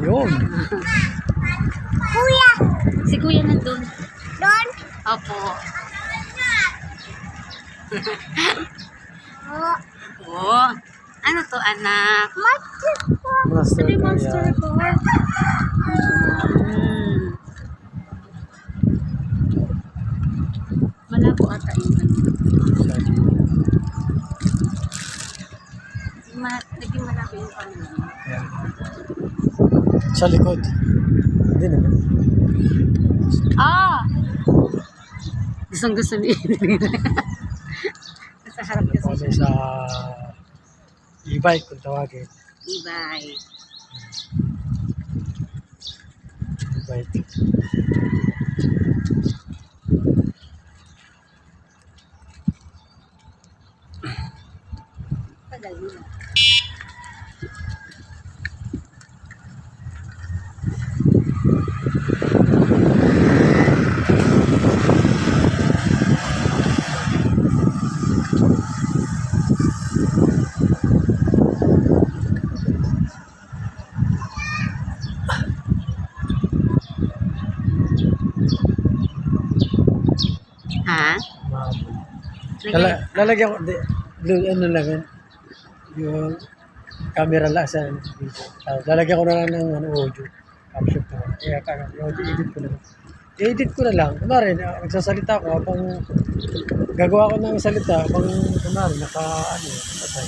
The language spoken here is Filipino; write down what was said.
Yun. Kuya! Si kuya nandun. Doon? Opo. Oo. Oh. Ano to, anak? Master ko. Master Sabi ko monster yan. ko. Hmm. Malabo ata yung ano. Naging malabo yung ano. Yan. Sa likod. Hindi naman. Ah! Gustong gusto ni Nasa harap kasi Kasi siya. sa e-bike kung tawagin. Ibay. E-bike. Tagal nila. Ha? Lalagyan ko, ano lang yan, yung camera lang sa video. Lalagyan ko na lang ng audio. Caption ko. Kaya edit ko na lang. I-edit ko na lang. Kunwari, nagsasalita ko habang gagawa ko ng salita habang kunwari, patay.